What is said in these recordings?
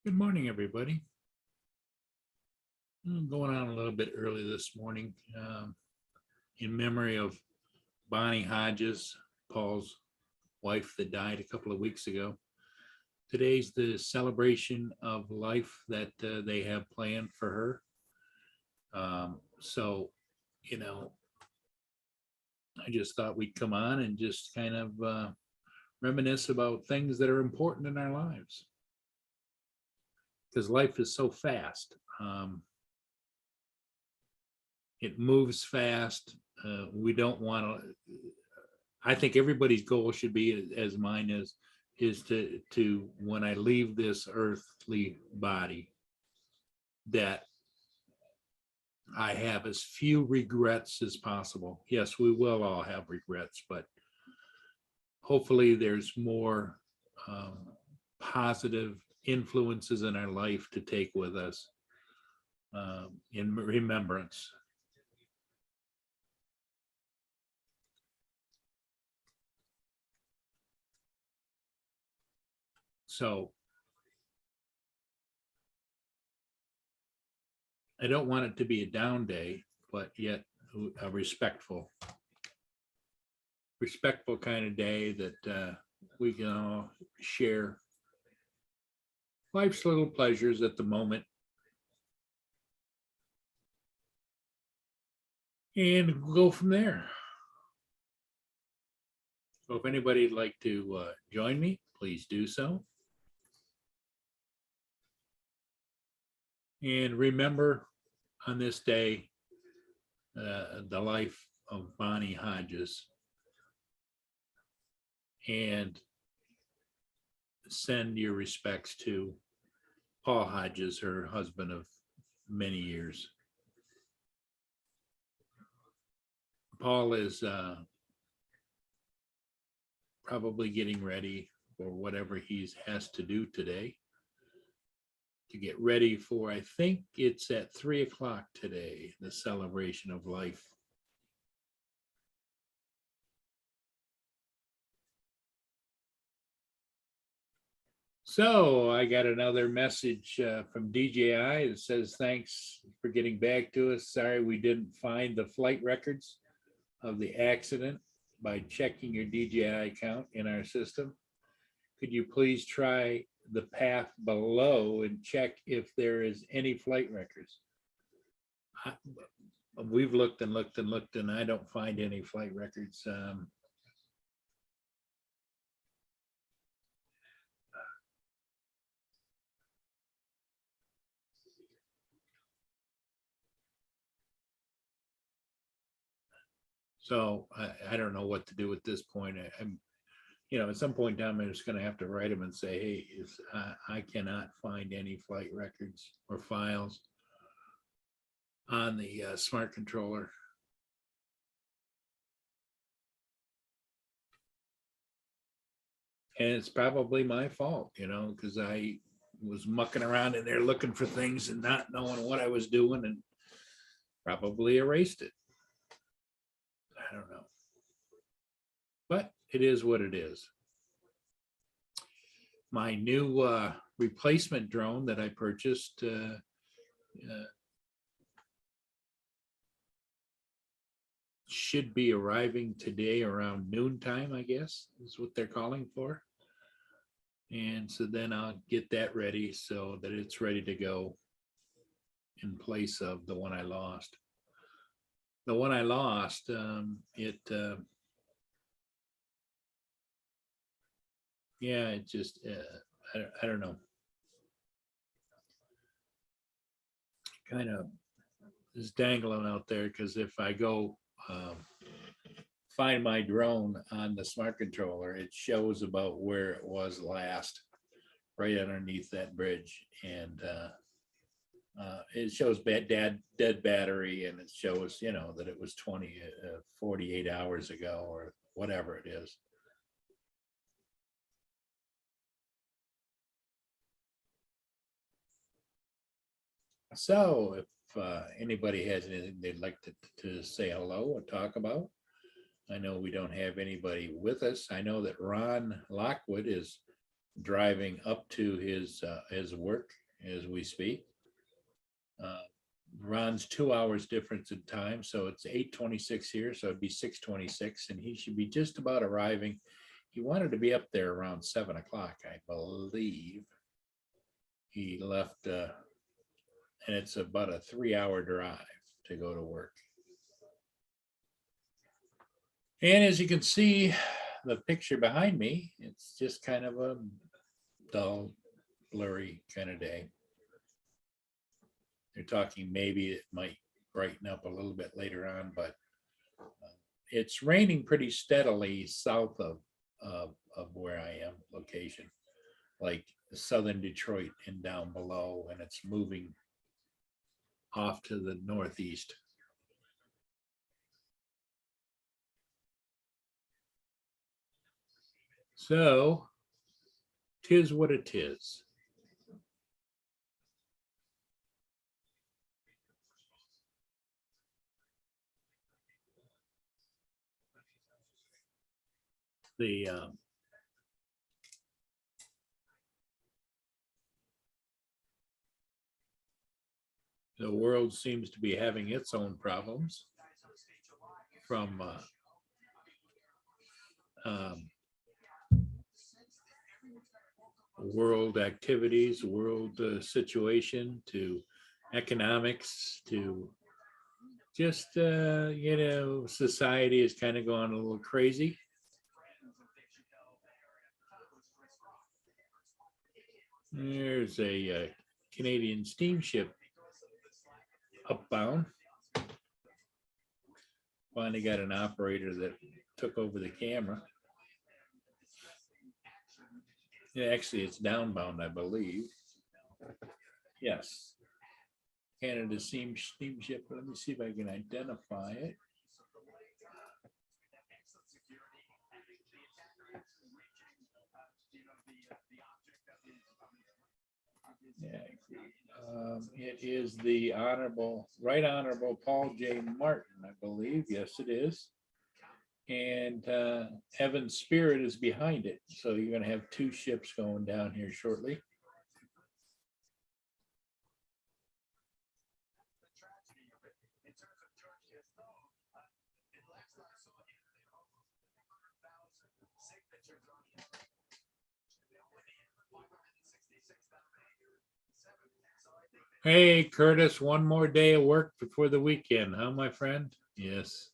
Good morning, everybody. I'm going on a little bit early this morning in memory of Bonnie Hodges, Paul's wife that died a couple of weeks ago. Today's the celebration of life that they have planned for her. So, you know, I just thought we'd come on and just kind of reminisce about things that are important in our lives because life is so fast. It moves fast. We don't want to. I think everybody's goal should be, as mine is to when I leave this earthly body, that I have as few regrets as possible. Yes, we will all have regrets, but hopefully there's more um, positive influences in our life to take with us in remembrance. So I don't want it to be a down day, but yet a respectful kind of day that we can all share life's little pleasures at the moment and go from there. So if anybody'd like to join me, please do so. And remember on this day, the life of Bonnie Hodges, and send your respects to Paul Hodges, her husband of many years. Paul is probably getting ready for whatever he has to do today to get ready for, I think it's at 3 o'clock today, the celebration of life. So I got another message from DJI that says, thanks for getting back to us. Sorry we didn't find the flight records of the accident by checking your DJI account in our system. Could you please try the path below and check if there is any flight records? We've looked and looked and looked, and I don't find any flight records. So I don't know what to do at this point. I'm, at some point in time, I'm just going to have to write them and say, hey, I cannot find any flight records or files on the smart controller. And it's probably my fault, because I was mucking around in there looking for things and not knowing what I was doing and probably erased it. I don't know. But it is what it is. My new replacement drone that I purchased should be arriving today around noontime, I guess, is what they're calling for. And so then I'll get that ready so that it's ready to go in place of the one I lost. The one I lost, it just, I don't know. Kind of is dangling out there because if I go find my drone on the smart controller, it shows about where it was last, right underneath that bridge. And it shows dead battery, and it shows, that it was 48 hours ago or whatever it is. So if anybody has anything they'd like to say hello or talk about, I know we don't have anybody with us. I know that Ron Lockwood is driving up to his work as we speak. Ron's 2 hours difference in time, so it's 8:26 here, so it'd be 6:26, and he should be just about arriving. He wanted to be up there around 7 o'clock, I believe. He left, and it's about a 3-hour drive to go to work. And as you can see, the picture behind me, it's just kind of a dull, blurry kind of day. They're talking maybe it might brighten up a little bit later on, but it's raining pretty steadily south of where I am location, like southern Detroit and down below, and it's moving off to the northeast. So, 'tis what it is. The world seems to be having its own problems from world activities, world situation, to economics, to just, society is kind of going a little crazy. There's a Canadian steamship upbound. Finally got an operator that took over the camera. Yeah, actually, it's downbound, I believe. Yes. Canada steamship. Let me see if I can identify it. Yeah. It is the Right Honorable Paul J. Martin, I believe. Yes, it is. And Evan Spirit is behind it. So you're going to have two ships going down here shortly. Hey, Curtis, one more day of work before the weekend, huh, my friend? Yes.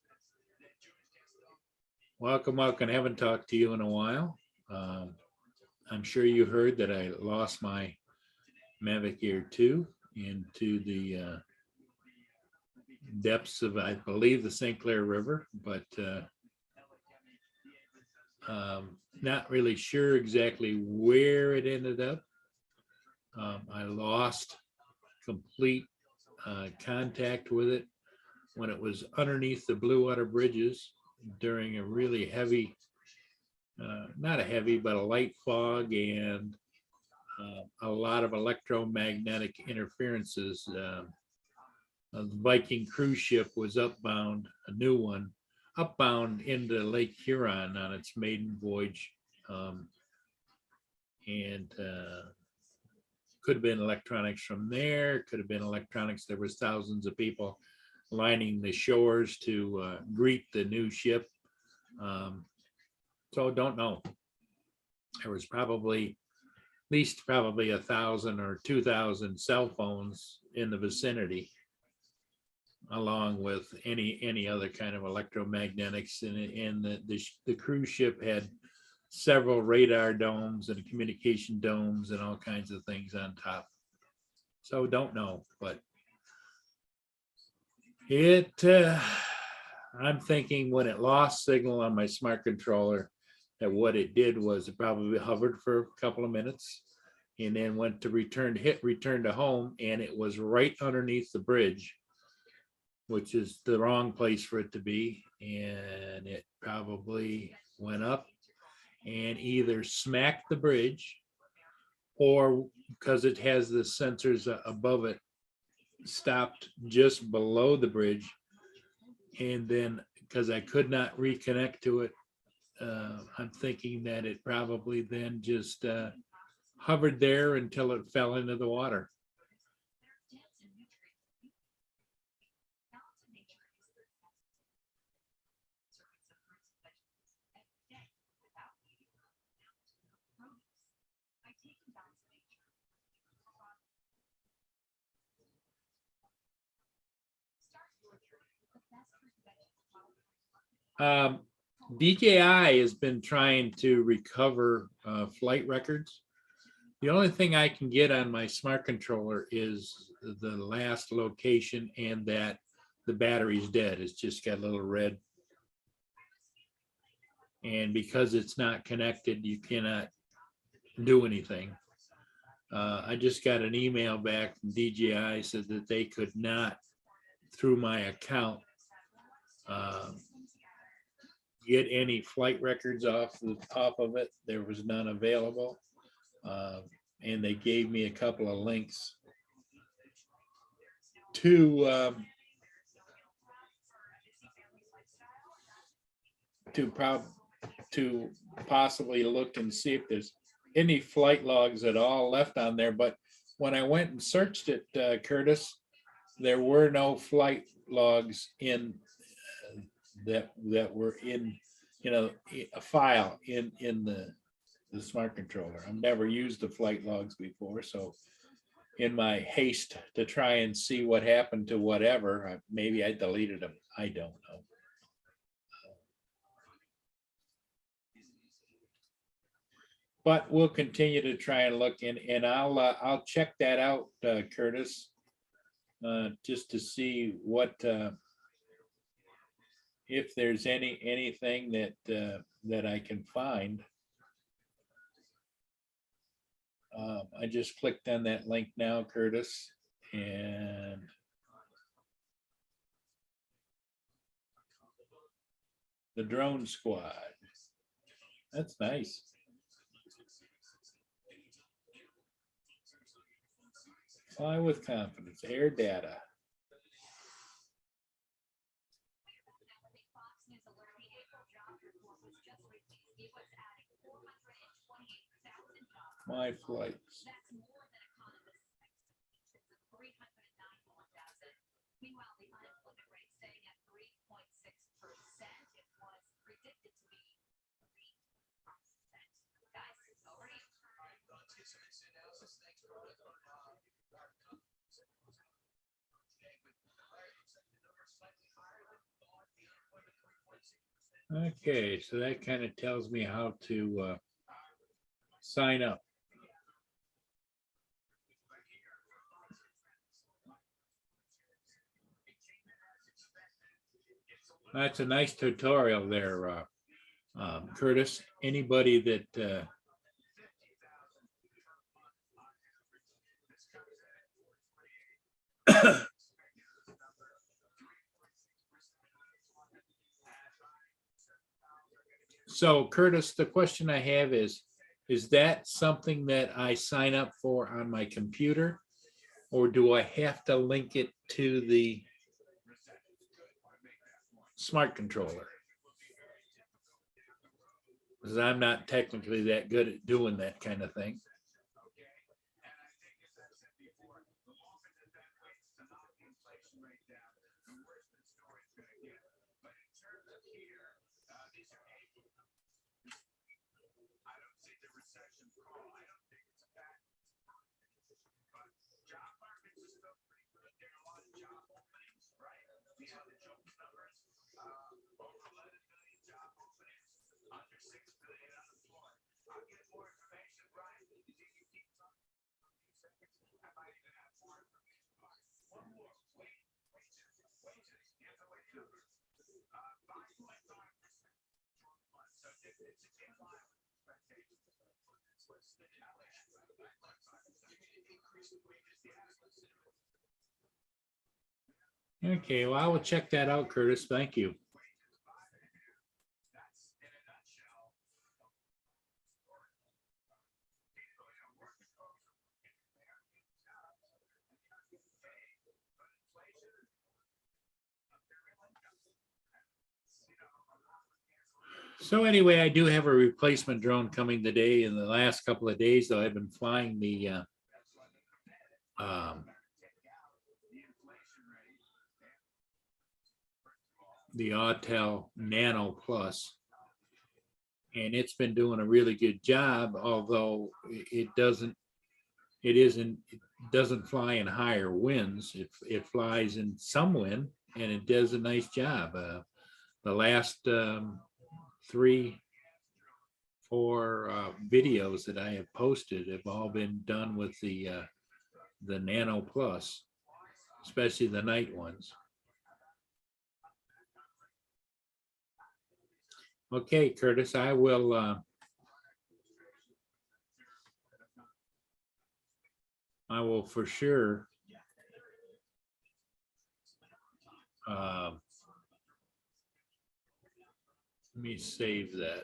Welcome, welcome. Haven't talked to you in a while. I'm sure you heard that I lost my Mavic Air 2 into the depths of, I believe, the St. Clair River, but not really sure exactly where it ended up. I lost complete contact with it when it was underneath the Blue Water bridges during a really heavy, not a heavy, but a light fog and a lot of electromagnetic interferences. The Viking cruise ship was upbound, a new one, upbound into Lake Huron on its maiden voyage. And could have been electronics from there, could have been electronics. There was thousands of people lining the shores to greet the new ship. So don't know. There was probably at least 1,000 or 2,000 cell phones in the vicinity, along with any other kind of electromagnetics. And the cruise ship had several radar domes and communication domes and all kinds of things on top. So don't know, but I'm thinking when it lost signal on my smart controller, that what it did was it probably hovered for a couple of minutes and then went to return to home, and it was right underneath the bridge, which is the wrong place for it to be. And it probably went up and either smacked the bridge, or because it has the sensors above it, stopped just below the bridge. And then because I could not reconnect to it, I'm thinking that it probably then just hovered there until it fell into the water. DJI has been trying to recover flight records. The only thing I can get on my smart controller is the last location and that the battery's dead. It's just got a little red. And because it's not connected, you cannot do anything. I just got an email back from DJI, said that they could not, through my account, get any flight records off of it. There was none available. And they gave me a couple of links to possibly look and see if there's any flight logs at all left on there. But when I went and searched it, Curtis, there were no flight logs in that were in, a file in the smart controller. I've never used the flight logs before, so in my haste to try and see what happened to whatever, maybe I deleted them. I don't know. But we'll continue to try and look in, and I'll check that out, Curtis, just to see what if there's anything that I can find. I just clicked on that link now, Curtis, and the drone squad. That's nice. Fly with confidence, air data. My flights. Okay, so that kind of tells me how to sign up. That's a nice tutorial there, Curtis. Anybody that so Curtis, the question I have is that something that I sign up for on my computer, or do I have to link it to the smart controller? Because I'm not technically that good at doing that kind of thing. Okay, well, I will check that out, Curtis. Thank you. So anyway, I do have a replacement drone coming today. In the last couple of days, though, I've been flying um, the Autel Nano Plus, and it's been doing a really good job. Although it doesn't fly in higher winds. It flies in some wind, and it does a nice job. The last 3, 4 videos that I have posted have all been done with the Nano Plus, especially the night ones. Okay, Curtis, I will for sure let me save that.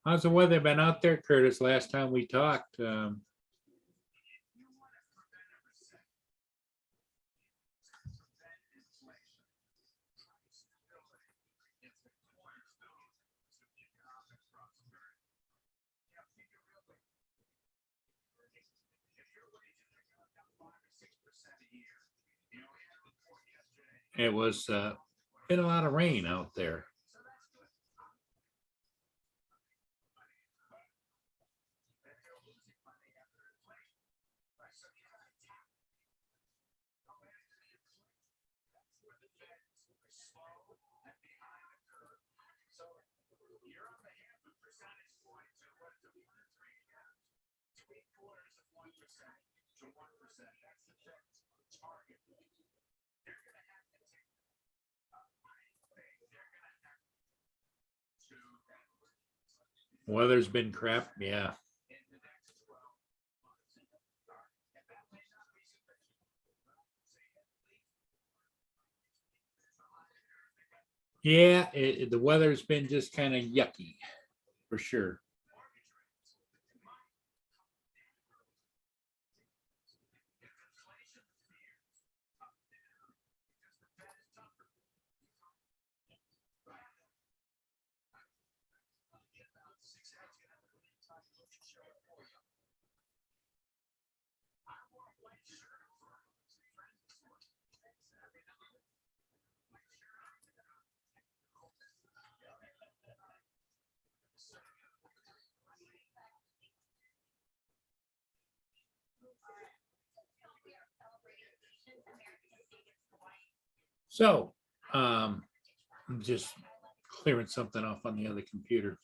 How's the weather been out there, Curtis? Last time we talked, it was been a lot of rain out there. Weather's been crap, yeah. Yeah, the weather's been just kind of yucky, for sure. So, I'm just clearing something off on the other computer.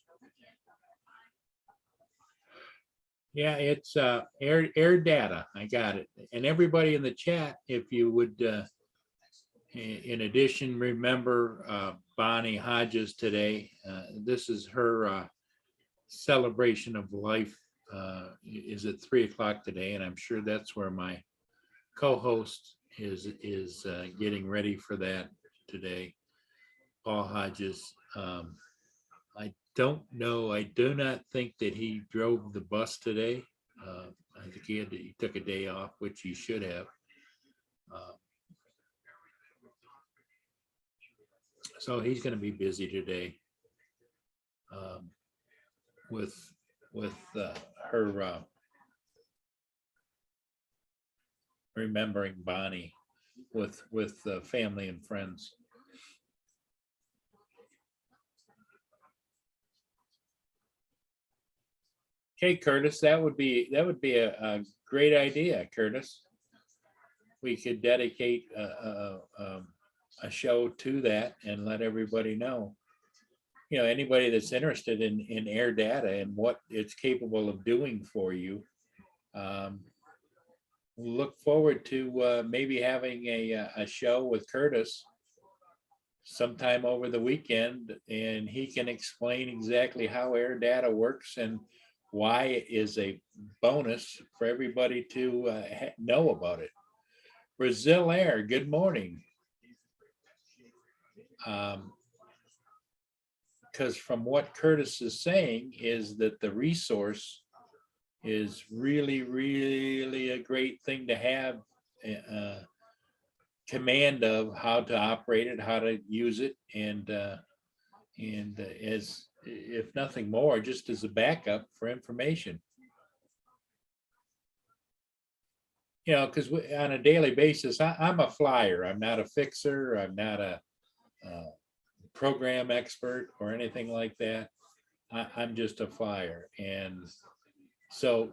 Yeah, it's air data. I got it. And everybody in the chat, if you would, in addition, remember Bonnie Hodges today. This is her celebration of life. Is at 3 o'clock today, and I'm sure that's where my co-host is getting ready for that today. Paul Hodges. I don't know. I do not think that he drove the bus today. I think he took a day off, which he should have. So he's going to be busy today with her remembering Bonnie with family and friends. Okay, Curtis, that would be a great idea, Curtis. We could dedicate a show to that and let everybody know. You know, anybody that's interested in air data and what it's capable of doing for you. Look forward to maybe having a show with Curtis sometime over the weekend, and he can explain exactly how air data works and why is a bonus for everybody to know about it. Brazil Air, good morning. Because from what Curtis is saying is that the resource is really, really a great thing to have command of how to operate it, how to use it, and as if nothing more, just as a backup for information. You know, because on a daily basis, I'm a flyer. I'm not a fixer. I'm not a program expert or anything like that. I'm just a flyer. And so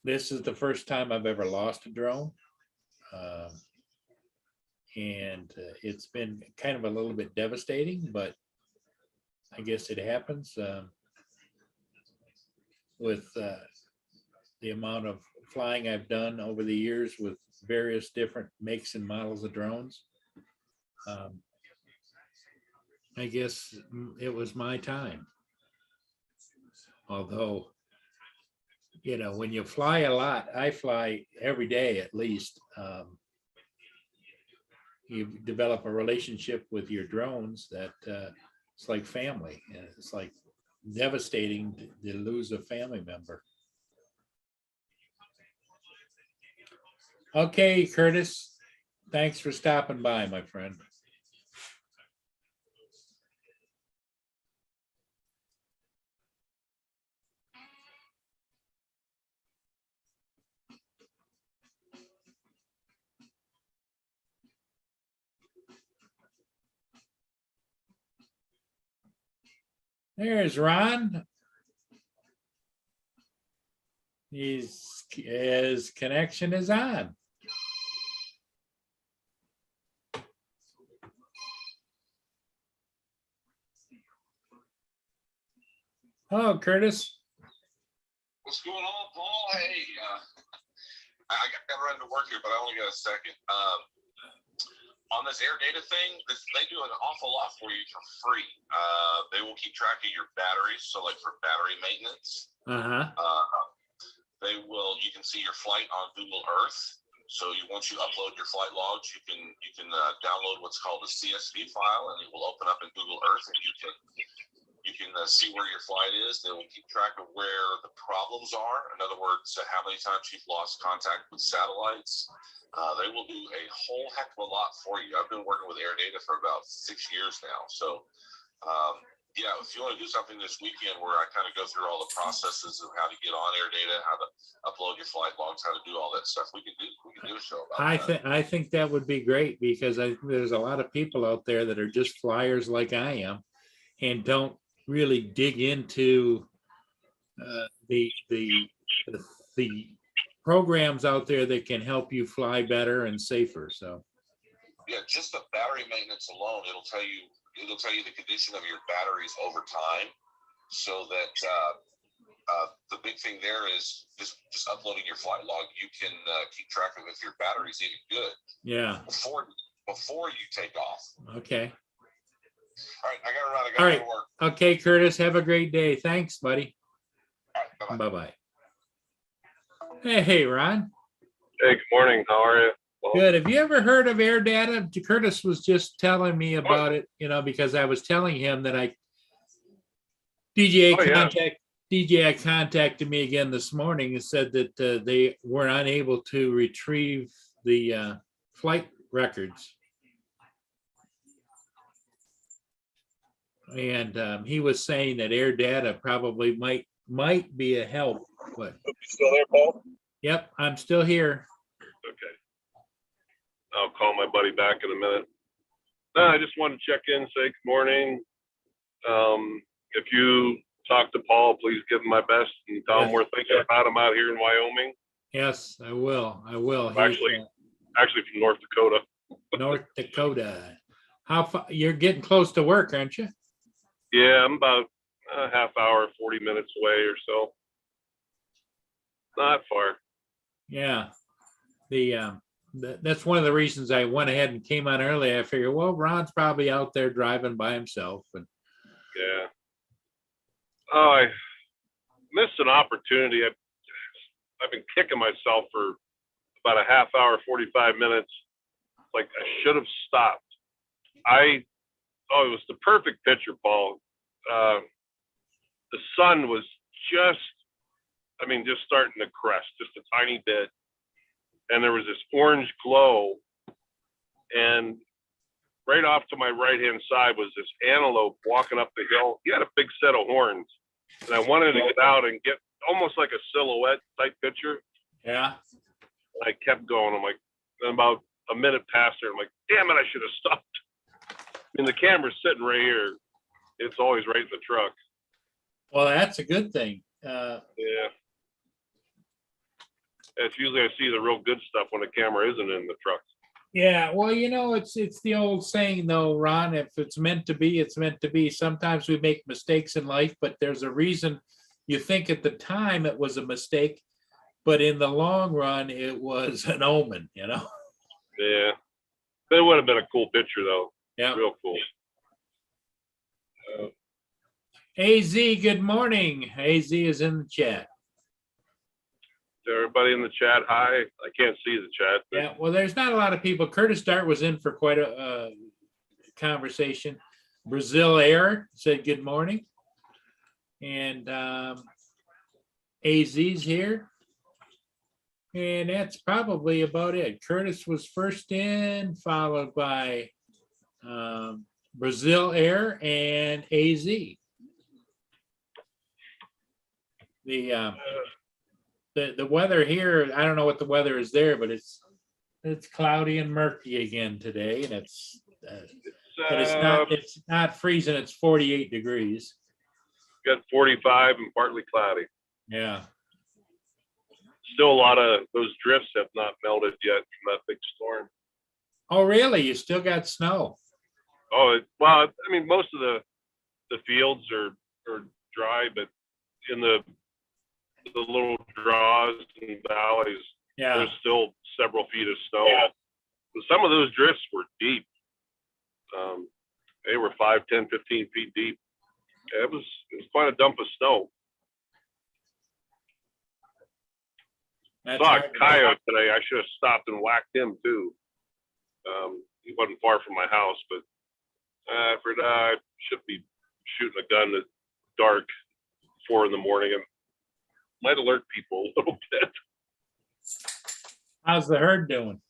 this is the first time I've ever lost a drone. And it's been kind of a little bit devastating, but I guess it happens with the amount of flying I've done over the years with various different makes and models of drones. I guess it was my time. Although, you know, when you fly a lot, I fly every day at least. You develop a relationship with your drones that it's like family. And it's like devastating to lose a family member. Okay, Curtis, thanks for stopping by, my friend. There's Ron. His connection is on. Hello, Curtis. What's going on, Paul? Hey, I got to run to work here, but I only got a second. On this air data thing, they do an awful lot for you for free. They will keep track of your batteries, so like for battery maintenance. You can see your flight on Google Earth. So once you upload your flight logs, you can download what's called a CSV file, and it will open up in Google Earth, and you can see where your flight is. They will keep track of where the problems are. In other words, how many times you've lost contact with satellites. They will do a whole heck of a lot for you. I've been working with AirData for about 6 years now. So, yeah, if you want to do something this weekend where I kind of go through all the processes of how to get on AirData, how to upload your flight logs, how to do all that stuff, we can do a show about that. I think that would be great, because I think there's a lot of people out there that are just flyers like I am and don't really dig into the programs out there that can help you fly better and safer. So yeah, just the battery maintenance alone, it'll tell you the condition of your batteries over time, so that the big thing there is just uploading your flight log. You can keep track of if your battery's even good. Yeah. Before you take off. Okay. All right, I gotta run. I gotta go to work. Okay, Curtis, have a great day. Thanks, buddy. All right, bye-bye. Hey, Ron. Hey, good morning. How are you? Good. Have you ever heard of AirData? Curtis was just telling me about it, you know, because I was telling him that DJI contacted me again this morning and said that they were unable to retrieve the flight records. And he was saying that AirData probably might be a help. But you still there, Paul? Yep, I'm still here. Okay. I'll call my buddy back in a minute. No, I just wanted to check in, say good morning. If you talk to Paul, please give him my best and tell him we're thinking about him out here in Wyoming. Yes, I will. Actually from North Dakota. North Dakota. How far? You're getting close to work, aren't you? Yeah, I'm about a half hour, 40 minutes away or so. Not far. Yeah. That's one of the reasons I went ahead and came on early. I figured, well, Ron's probably out there driving by himself. And yeah. Oh, missed an opportunity. I've been kicking myself for about a half hour, 45 minutes. Like I should have stopped. It was the perfect picture, Paul. The sun was just starting to crest just a tiny bit. And there was this orange glow. And right off to my right-hand side was this antelope walking up the hill. He had a big set of horns. And I wanted to get out and get almost like a silhouette type picture. Yeah. I kept going. I'm like, and about a minute past there, I'm like, damn it, I should have stopped. And the camera's sitting right here. It's always right in the truck. Well, that's a good thing. Yeah. It's usually I see the real good stuff when the camera isn't in the truck. Yeah, well, it's the old saying though, Ron, if it's meant to be, it's meant to be. Sometimes we make mistakes in life, but there's a reason. You think at the time it was a mistake, but in the long run, it was an omen, Yeah. It would have been a cool picture though. Yeah. Real cool. AZ, good morning. AZ is in the chat. Everybody in the chat, hi. I can't see the chat. Yeah, well, there's not a lot of people. Curtis Dart was in for quite a conversation. Brazil Air said good morning. And AZ's here. And that's probably about it. Curtis was first in, followed by Brazil Air and AZ. The weather here, I don't know what the weather is there, but it's cloudy and murky again today, and but it's not freezing. It's 48 degrees. Got 45 and partly cloudy. Yeah. Still a lot of those drifts have not melted yet from that big storm. Oh, really? You still got snow? Well, I mean, most of the fields are dry, but in the little draws and valleys, Yeah. there's still several feet of snow. Yeah. Some of those drifts were deep. They were 5, 10, 15 feet deep. It was quite a dump of snow. Saw a coyote today. I should have stopped and whacked him too. He wasn't far from my house, but I should be shooting a gun at dark, 4 in the morning, and might alert people a little bit. How's the herd doing?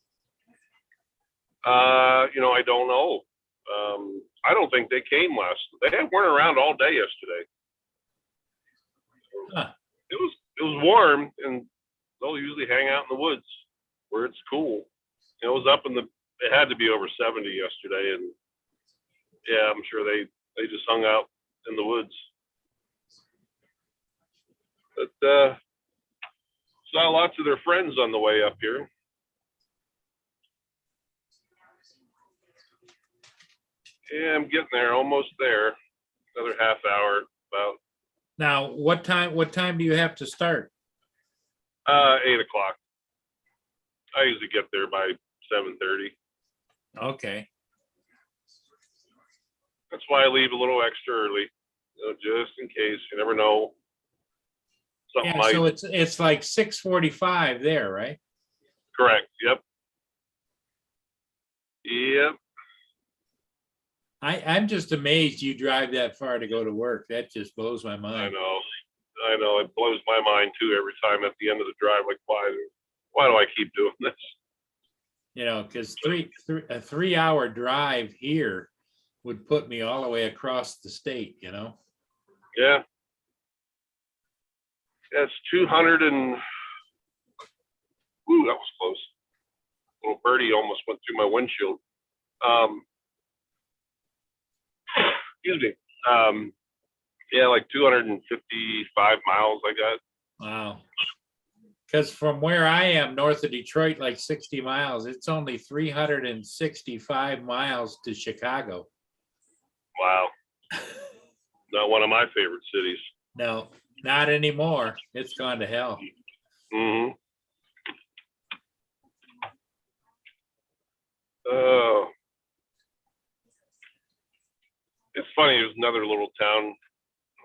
I don't know. I don't think they came they weren't around all day yesterday. Huh. It was warm, and they'll usually hang out in the woods where it's cool. It was up it had to be over 70 yesterday, and yeah, I'm sure they just hung out in the woods. But saw lots of their friends on the way up here. Yeah, I'm getting there, almost there. Another half hour about. Now, what time do you have to start? 8 o'clock. I usually get there by 7:30. Okay. That's why I leave a little extra early, just in case. You never know. Something Yeah, so it's like 6:45 there, right? Correct. Yep. Yep. I'm just amazed you drive that far to go to work. That just blows my mind. I know. It blows my mind too every time at the end of the drive. Like, why do I keep doing this? Because a 3-hour drive here would put me all the way across the state, Yeah. That's 200 and, ooh, that was close. Little birdie almost went through my windshield. Excuse me. Yeah, like 255 miles I got. Wow. Because from where I am, north of Detroit, like 60 miles, it's only 365 miles to Chicago. Wow. Not one of my favorite cities. No, not anymore. It's gone to hell. Mm-hmm. Oh. It's funny, there's another little town.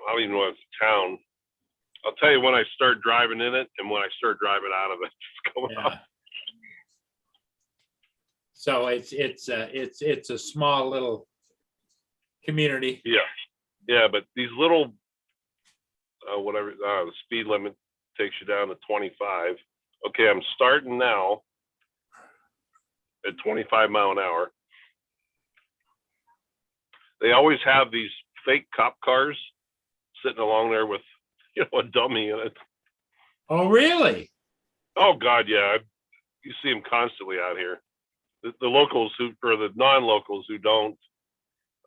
I don't even know if it's a town. I'll tell you when I start driving in it and when I start driving out of it. It's going up. Yeah. So it's a small little community. Yeah, but these little, whatever, the speed limit takes you down to 25. Okay, I'm starting now at 25 mile an hour. They always have these fake cop cars sitting along there with, a dummy in it. Oh, really? Oh God, yeah. You see them constantly out here. The locals or the non-locals who don't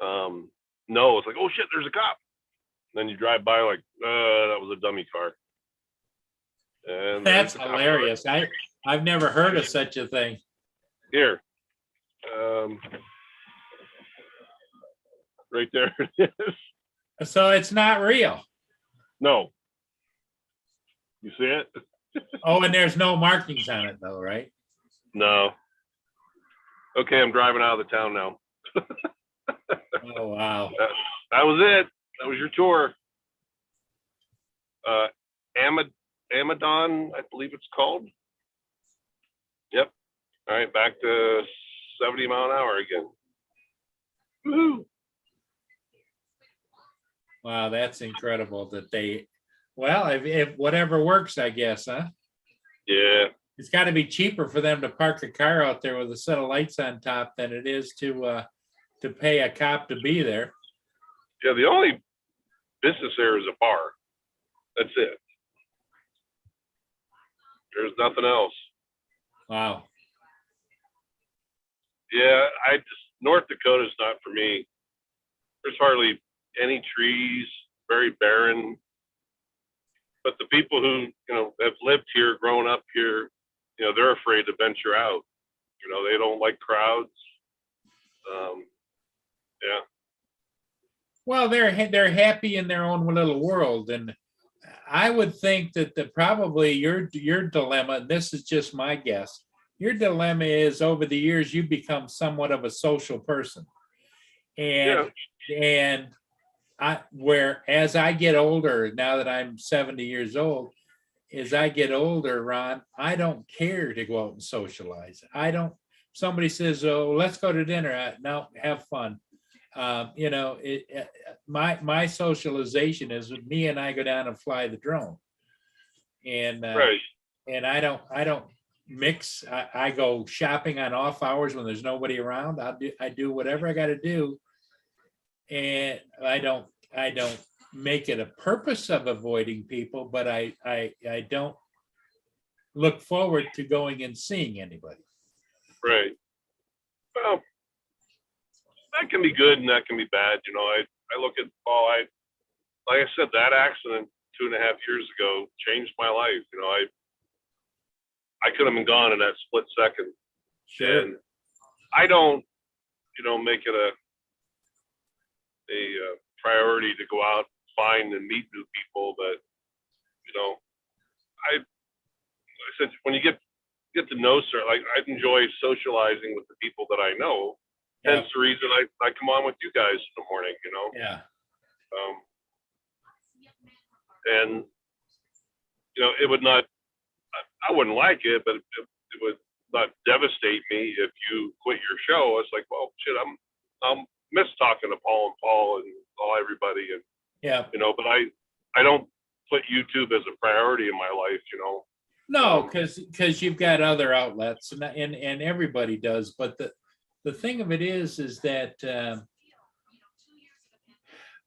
know, it's like, oh shit, there's a cop. And then you drive by like, that was a dummy car. And That's there's the cop hilarious. I've never heard of such a thing. Here. Right there it is. So it's not real. No. You see it? Oh, and there's no markings on it though, right? No. Okay, I'm driving out of the town now. Oh, wow. That was it. That was your tour. Amadon, I believe it's called. Yep. All right, back to 70 mile an hour again. Woohoo. Wow, that's incredible that if whatever works, I guess, huh? Yeah. It's got to be cheaper for them to park a car out there with a set of lights on top than it is to pay a cop to be there. Yeah, the only business there is a bar. That's it. There's nothing else. Wow. Yeah, North Dakota's not for me. There's hardly any trees, very barren. But the people who, have lived here, grown up here, they're afraid to venture out. They don't like crowds. Yeah. Well, they're happy in their own little world, and I would think that probably your dilemma, and this is just my guess, your dilemma is over the years you become somewhat of a social person, and as I get older, now that I'm 70 years old, as I get older, Ron, I don't care to go out and socialize. Somebody says, oh, let's go to dinner. No, have fun. My socialization is with me and I go down and fly the drone. And, right. And I don't mix. I go shopping on off hours when there's nobody around. I do whatever I got to do. And I don't make it a purpose of avoiding people, but I don't look forward to going and seeing anybody. Right. Well, that can be good and that can be bad. I look at Paul. Like I said, that accident 2.5 years ago changed my life. I could have been gone in that split second. Sure. And I don't, make it a priority to go out, find and meet new people. But, I said, when you get to know, I enjoy socializing with the people that I know. Yeah. Hence the reason I come on with you guys in the morning, Yeah. And, it would not, I wouldn't like it, but it would not devastate me if you quit your show. It's like, well, shit, I'm miss talking to Paul and everybody. And, Yeah. but I don't put YouTube as a priority in my life, No, because you've got other outlets and everybody does. But the thing of it is that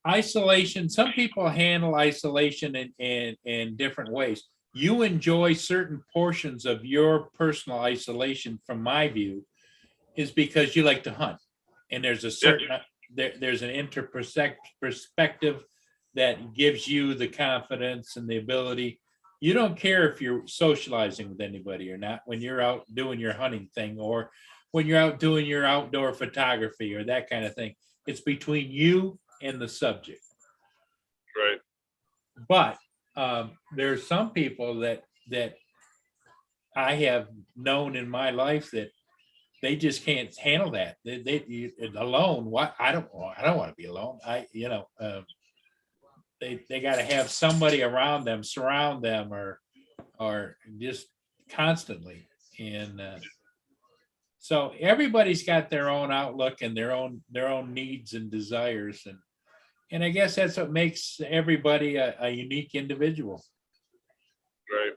isolation, some people handle isolation in different ways. You enjoy certain portions of your personal isolation, from my view, is because you like to hunt. And there's a certain, there's an perspective that gives you the confidence and the ability. You don't care if you're socializing with anybody or not when you're out doing your hunting thing, or when you're out doing your outdoor photography or that kind of thing. It's between you and the subject. Right. But there's some people that I have known in my life that they just can't handle that. They alone. What I don't want to be alone. they got to have somebody around them, surround them, or just constantly. And so everybody's got their own outlook and their own needs and desires, and I guess that's what makes everybody a unique individual. Right.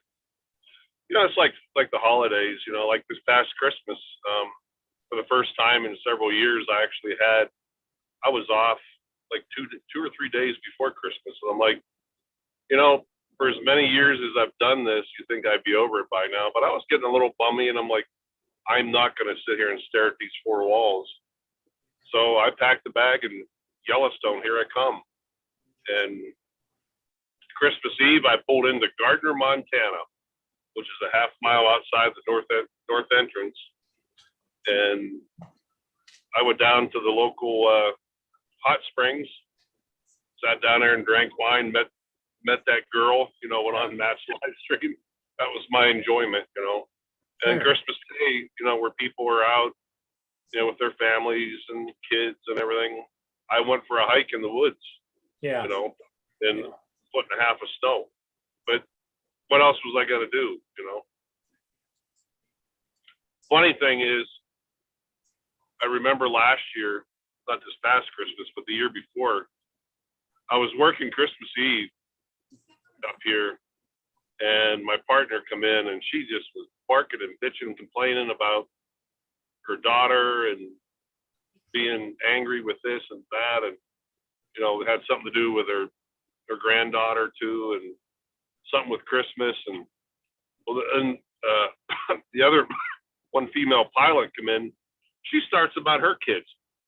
You know, it's like the holidays, you know, like this past Christmas, for the first time in several years, I was off like 2 or 3 days before Christmas. And I'm like, you know, for as many years as I've done this, you think I'd be over it by now, but I was getting a little bummy, and I'm like, I'm not going to sit here and stare at these four walls. So I packed the bag, and Yellowstone, here I come. And Christmas Eve, I pulled into Gardner, Montana, which is a half mile outside the north entrance. And I went down to the local hot springs, sat down there and drank wine, met that girl, you know, went on Matt's live stream. That was my enjoyment, you know. And Sure. Christmas Day, you know, where people were out, you know, with their families and kids and everything. I went for a hike in the woods, Yeah. you know, in a foot and a half of snow. But what else was I going to do, you know? Funny thing is, I remember last year, not this past Christmas, but the year before, I was working Christmas Eve up here, and my partner come in, and she just was barking and bitching and complaining about her daughter and being angry with this and that, and you know, it had something to do with her granddaughter too, and something with Christmas, and the other one female pilot come in. She starts about her kids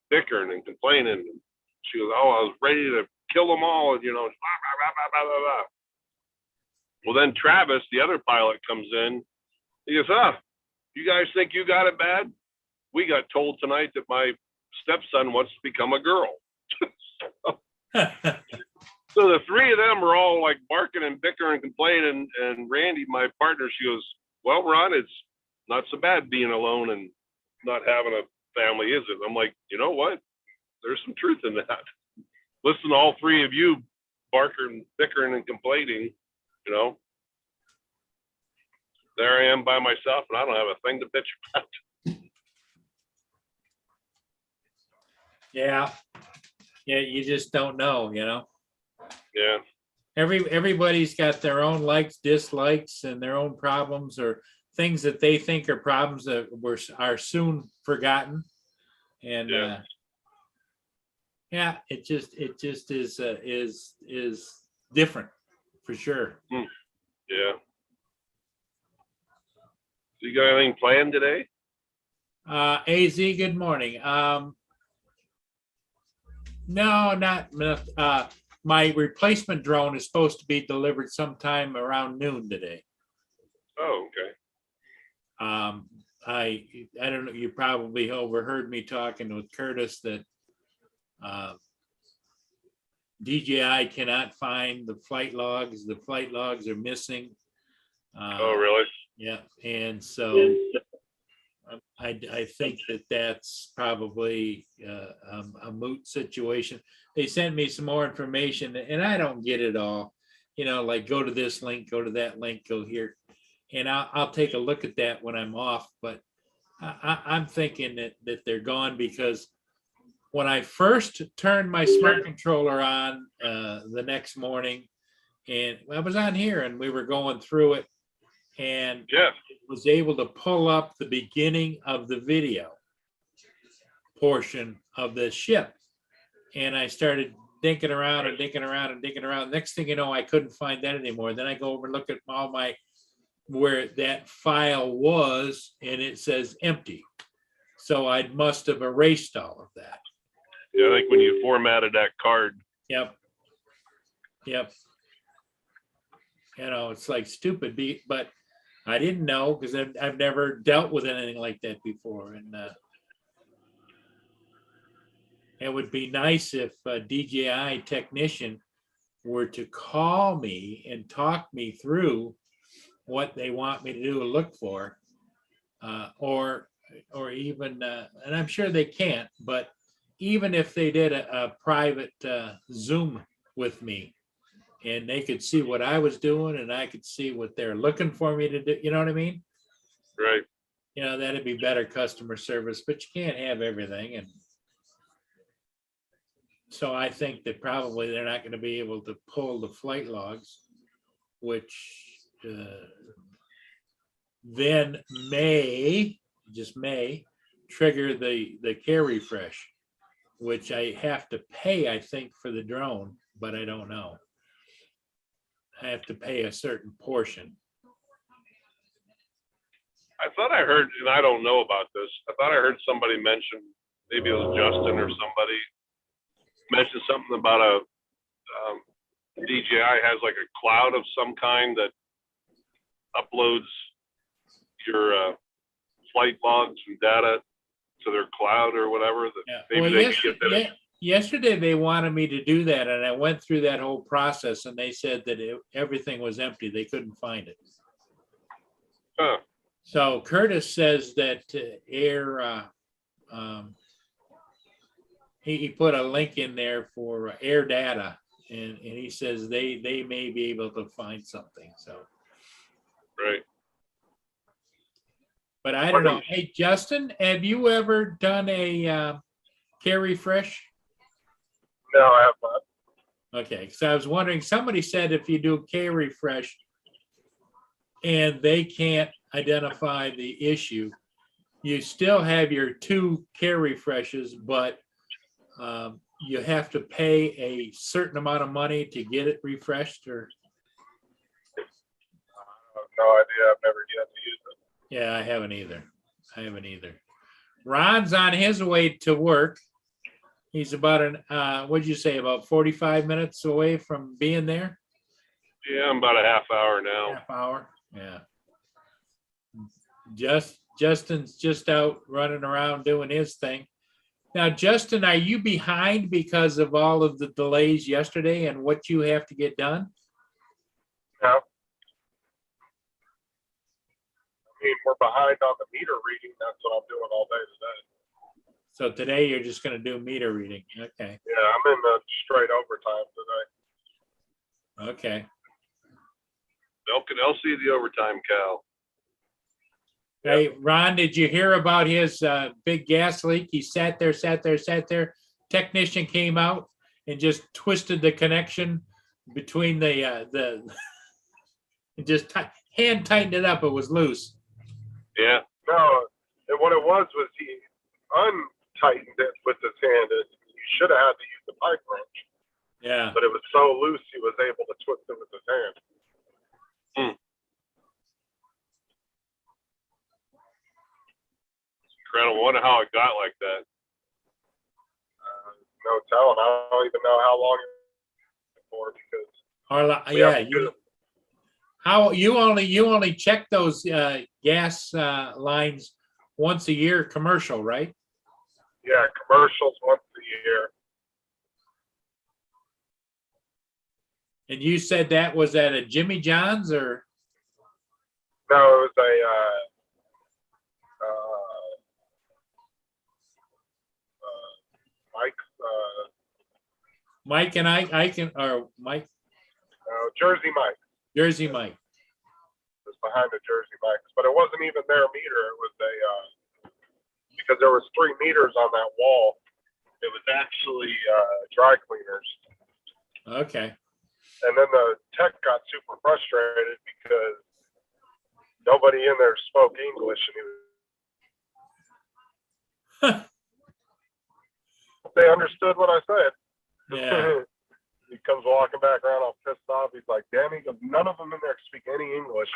bickering and complaining. And she goes, "Oh, I was ready to kill them all," and you know, blah, blah, blah, blah, blah, blah. Well, then Travis, the other pilot, comes in. He goes, you guys think you got it bad? We got told tonight that my stepson wants to become a girl." So the three of them are all like barking and bickering and complaining. And Randy, my partner, she goes, "Well, Ron, it's not so bad being alone and not having a family, is it?" I'm like, you know what? There's some truth in that. Listen to all three of you barking, bickering, and complaining, you know. There I am by myself, and I don't have a thing to bitch about. Yeah. Yeah, you just don't know, you know. Yeah. Everybody's got their own likes, dislikes, and their own problems or things that they think are problems that are soon forgotten. And yeah, it just is different for sure. Yeah. So you got anything planned today? AZ, good morning. No, not my replacement drone is supposed to be delivered sometime around noon today. Oh, okay. I don't know, you probably overheard me talking with Curtis that DJI cannot find the flight logs. The flight logs are missing. Oh, really? Yeah, and so I think that's probably a moot situation. They sent me some more information, and I don't get it all. You know, like go to this link, go to that link, go here, and I'll take a look at that when I'm off. But I'm thinking that they're gone because when I first turned my smart controller on the next morning, and I was on here and we were going through it, and Yeah. was able to pull up the beginning of the video portion of the ship. And I started dinking around and dinking around and dinking around. Next thing you know, I couldn't find that anymore. Then I go over and look at all my, where that file was, and it says empty. So I must have erased all of that. Yeah, I think when you formatted that card. Yep. Yep. You know, it's like stupid, but I didn't know because I've never dealt with anything like that before. And it would be nice if a DJI technician were to call me and talk me through what they want me to do and look for, or even, and I'm sure they can't, but even if they did a private Zoom with me, and they could see what I was doing and I could see what they're looking for me to do. You know what I mean? Right. You know, that'd be better customer service, but you can't have everything. And so I think that probably they're not going to be able to pull the flight logs, which then just may trigger the care refresh, which I have to pay, I think, for the drone, but I don't know. I have to pay a certain portion. I thought I heard, and I don't know about this, I thought I heard somebody mention, maybe it was Justin or somebody, mentioned something about a DJI has like a cloud of some kind that uploads your flight logs and data to their cloud or whatever. That Yeah. maybe Well, they could get that. yesterday they wanted me to do that, and I went through that whole process, and they said that everything was empty. They couldn't find it. Huh. So Curtis says that he put a link in there for air data, and he says they may be able to find something. So, Right. but I don't know. Hey, Justin, have you ever done a care refresh? No, I have not. Okay, so I was wondering, somebody said if you do a care refresh and they can't identify the issue, you still have your 2 care refreshes, but you have to pay a certain amount of money to get it refreshed, or? No idea. I've never yet to use it. Yeah, I haven't either. Ron's on his way to work. He's about what'd you say, about 45 minutes away from being there? Yeah, I'm about a half hour now. Half hour, yeah. Justin's just out running around doing his thing. Now, Justin, are you behind because of all of the delays yesterday and what you have to get done? No. I mean, we're behind on the meter reading. That's what I'm doing all day today. So today you're just going to do meter reading. Okay. Yeah, I'm in the straight overtime today. Okay. They'll see the overtime, Cal. Hey, Ron, did you hear about his big gas leak? He sat there. Technician came out and just twisted the connection between the just hand tightened it up. It was loose. Yeah. No, and what it was he untightened it with his hand. You should have had to use the pipe wrench. Yeah. But it was so loose he was able to twist it with his hand. Incredible. I wonder how it got like that. No telling. I don't even know how long it for because you only check those gas lines once a year, commercial, right? Yeah, commercials once a year. And you said that was at a Jimmy John's, or? No, it was a Mike and I can, or Mike, Jersey Mike. Jersey Mike. It was behind the Jersey Mike's, but it wasn't even their meter. It was because there was 3 meters on that wall. It was actually dry cleaners. Okay. And then the tech got super frustrated because nobody in there spoke English, and they understood what I said. Yeah. He comes walking back around all pissed off. He's like, "Damn," he goes, "None of them in there speak any English."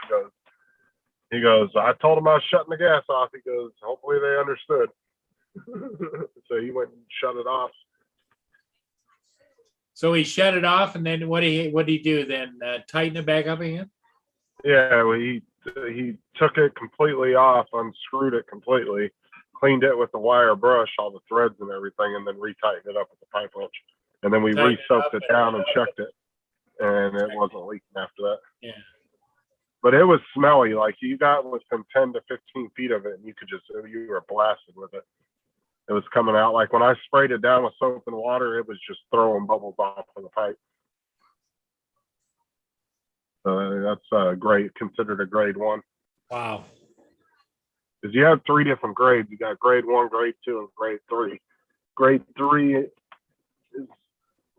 He goes, "I told them I was shutting the gas off." He goes, "Hopefully they understood." So he went and shut it off. So he shut it off, and then what did he do then? Tighten it back up again? Yeah, well, he took it completely off, unscrewed it completely, cleaned it with the wire brush, all the threads and everything, and then retightened it up with the pipe wrench. And then we re-soaked it down and checked it, and it wasn't leaking after that. Yeah. But it was smelly. Like, you got within 10 to 15 feet of it, and you were blasted with it. It was coming out. Like, when I sprayed it down with soap and water, it was just throwing bubbles off of the pipe. That's considered a grade 1. Wow. Because you have 3 different grades. You got grade 1, grade 2, and grade 3. Grade 3 is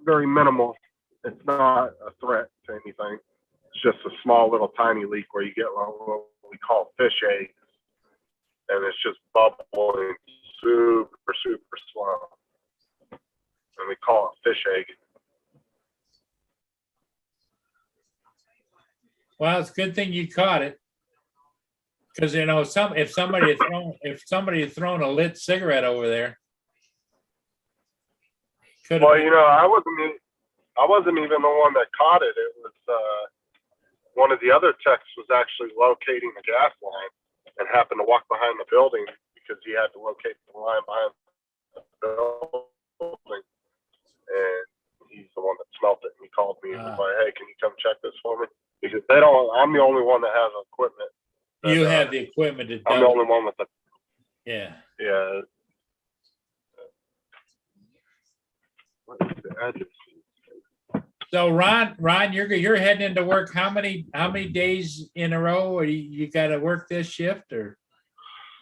very minimal. It's not a threat to anything. It's just a small little tiny leak where you get what we call fish eggs. And it's just bubbling super, super slow. And we call it fish egg. Well, it's a good thing you caught it. Because you know, if somebody had thrown a lit cigarette over there, could have. Well, I wasn't even the one that caught it. It was one of the other techs was actually locating the gas line and happened to walk behind the building because he had to locate the line behind the building. And he's the one that smelt it. And he called me and was like, "Hey, can you come check this for me?" Because I'm the only one that has equipment. You have the equipment to I'm the only one with the. Yeah. Yeah. What is the address? So Ron, you're heading into work. How many days in a row? Or you got to work this shift, or?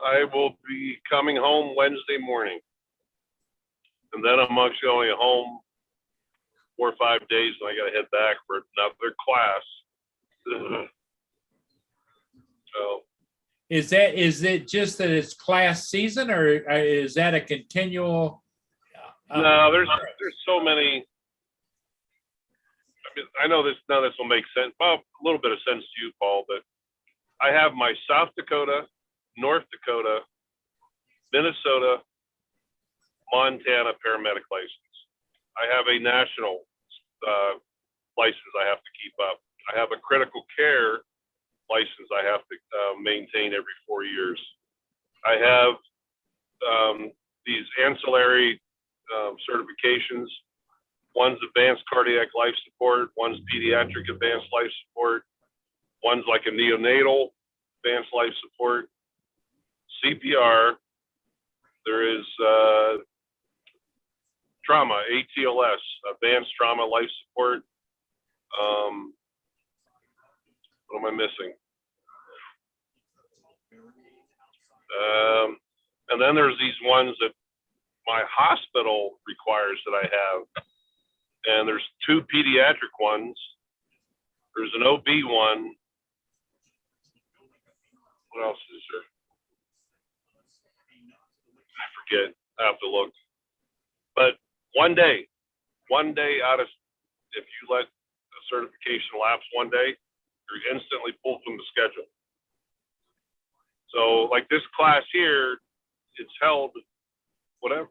I will be coming home Wednesday morning. And then I'm actually only home 4 or 5 days, and I got to head back for another class. So, Is it just that it's class season, or is that a continual? no, there's so many. I mean, I know none of this will make sense. Well, a little bit of sense to you, Paul, but I have my South Dakota, North Dakota, Minnesota, Montana paramedic license. I have a national license I have to keep up. I have a critical care license I have to maintain every 4 years. I have these ancillary certifications. One's advanced cardiac life support, one's pediatric advanced life support, one's like a neonatal advanced life support, CPR. There is trauma, ATLS, advanced trauma life support. What am I missing? And then there's these ones that my hospital requires that I have. And there's 2 pediatric ones. There's an OB one. What else is there? I forget. I have to look. But one day out of, if you let a certification lapse one day, you're instantly pulled from the schedule. So like this class here, it's held whatever.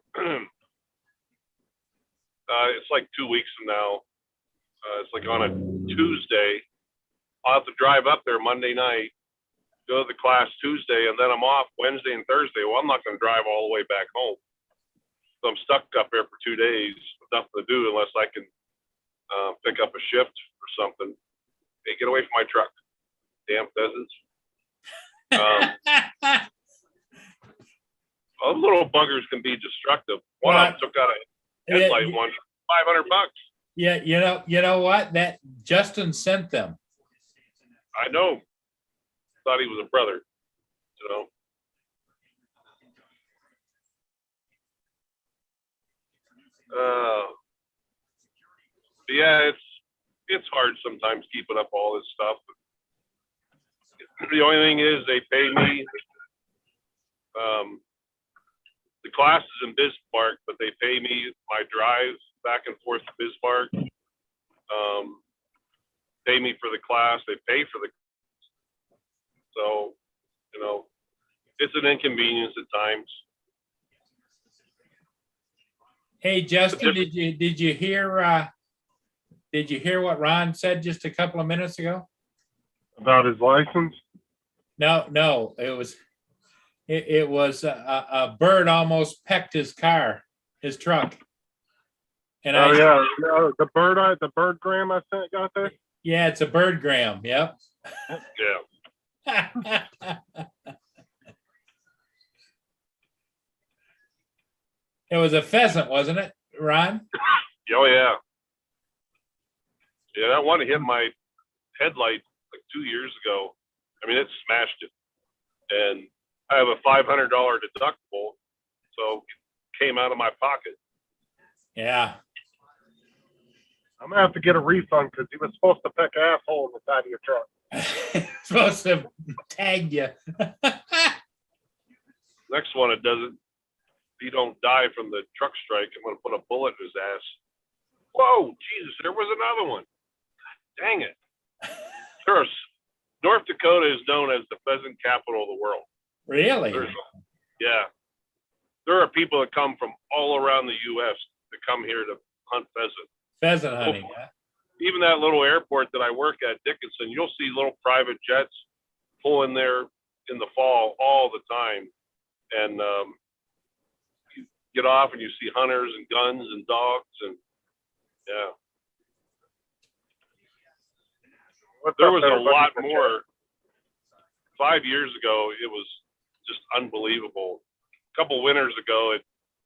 It's like 2 weeks from now. It's like on a Tuesday. I'll have to drive up there Monday night, go to the class Tuesday, and then I'm off Wednesday and Thursday. Well, I'm not going to drive all the way back home. So I'm stuck up there for 2 days with nothing to do unless I can pick up a shift or something. Hey, get away from my truck. Damn pheasants. Those little buggers can be destructive. One of them took out a headlight one, $500. Yeah, you know what? That Justin sent them. I know. Thought he was a brother, But yeah, it's hard sometimes keeping up all this stuff. The only thing is they pay me. The class is in Bismarck, but they pay me my drive back and forth to Bismarck. Pay me for the class. They pay for the. So, it's an inconvenience at times. Hey, Justin, did you hear what Ron said just a couple of minutes ago? About his license? No, it was a bird almost pecked his truck. And the birdgram I got there. Yeah, it's a birdgram. Yep. Yeah. It was a pheasant, wasn't it, Ron? Oh yeah. Yeah, that one hit my headlight like 2 years ago. I mean, it smashed it. And I have a $500 deductible, so it came out of my pocket. Yeah. I'm gonna have to get a refund because he was supposed to pick asshole in the side of your truck. Supposed to tag you. Next one, it doesn't. If you don't die from the truck strike, I'm going to put a bullet in his ass. Whoa, Jesus, there was another one. Dang it. First, North Dakota is known as the pheasant capital of the world. Really? Yeah. There are people that come from all around the U.S. that come here to hunt pheasant. Pheasant hunting. Huh? Even that little airport that I work at, Dickinson, you'll see little private jets pull in there in the fall all the time. And you get off and you see hunters and guns and dogs and yeah. There was a lot more. 5 years ago, it was just unbelievable. A couple winters ago, it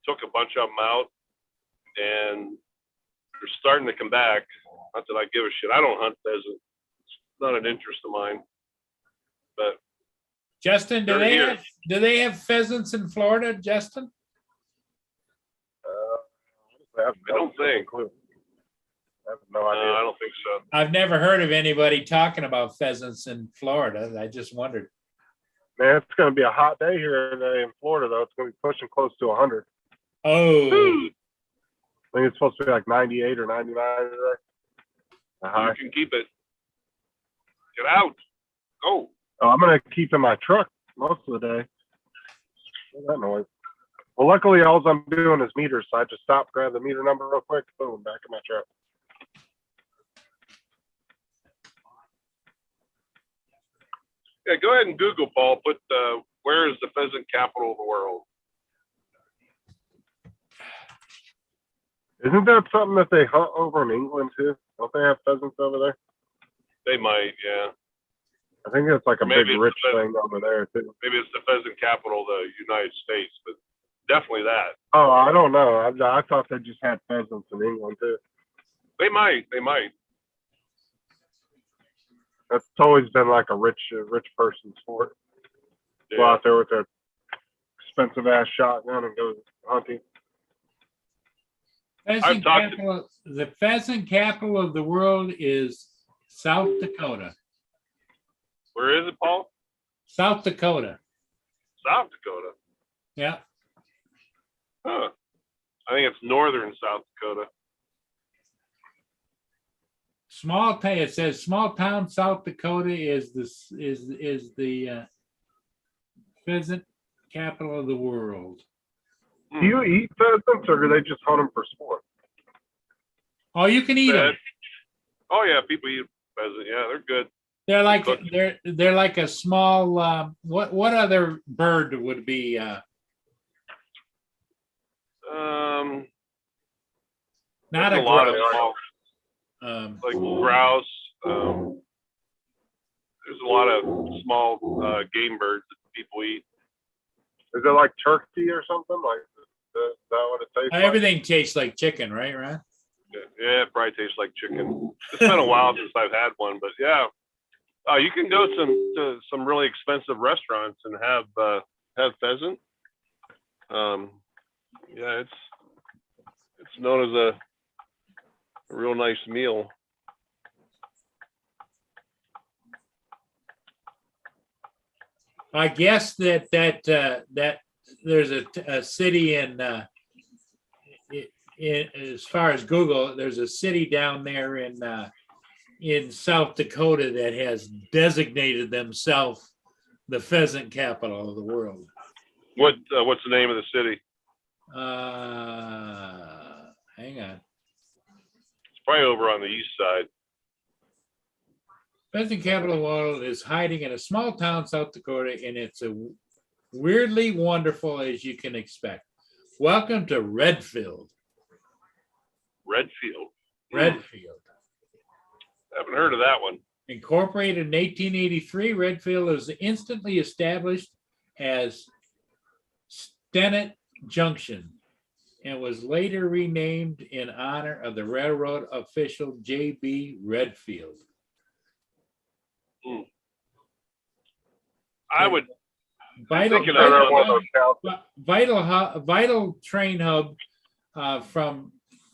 took a bunch of them out, and they're starting to come back. Not that I give a shit. I don't hunt pheasant. It's not an interest of mine. But Justin, do They're here. they have pheasants in Florida, Justin? I don't think. I have no idea. I don't think so. I've never heard of anybody talking about pheasants in Florida. I just wondered. Man, it's going to be a hot day here today in Florida, though. It's going to be pushing close to 100. Oh, I think it's supposed to be like 98 or 99 today. Uh-huh. You can keep it. Get out. Go. Oh, I'm going to keep in my truck most of the day. What's that noise? Well, luckily, all I'm doing is meters, so I just stop, grab the meter number real quick, boom, back in my truck. Yeah, go ahead and Google, Paul. Put where is the pheasant capital of the world? Isn't that something that they hunt over in England too? Don't they have pheasants over there? They might, yeah. I think it's like a Maybe big it's rich the pheasant- thing over there too. Maybe it's the pheasant capital of the United States, but definitely that. Oh, I don't know. I thought they just had pheasants in England too. They might. They might. That's always been like a rich person sport. Go Yeah. out there with their expensive ass shotgun and go hunting. pheasant talked to- capital, the pheasant capital of the world is South Dakota. Where is it, Paul? South Dakota. South Dakota. Yeah. Huh. I think it's northern South Dakota. It says small town South Dakota is the pheasant capital of the world. Do you eat pheasants or do they just hunt them for sport? Oh, you can eat them. Oh yeah, people eat pheasant. Yeah, they're good. They're like Cook. they're like a small what other bird would be not there's a a lot of grouse. small, like grouse. There's a lot of small game birds that people eat. Is it like turkey or something? Like is that what it tastes like? Everything tastes like chicken, right, Ron? Yeah, it probably tastes like chicken. It's been a while since I've had one, but yeah. You can go to some really expensive restaurants and have pheasant. Yeah, it's known as a real nice meal. I guess that there's a city in as far as Google, there's a city down there in South Dakota that has designated themselves the pheasant capital of the world. What's the name of the city? Hang on. It's probably over on the east side. Pheasant capital of the world is hiding in a small town, South Dakota, and it's a weirdly wonderful as you can expect. Welcome to Redfield. Redfield. Redfield. Haven't heard of that one. Incorporated in 1883, Redfield was instantly established as Stennett Junction and was later renamed in honor of the railroad official J.B. Redfield. I would, Vital, thinking They're of one of those towns. vital train hub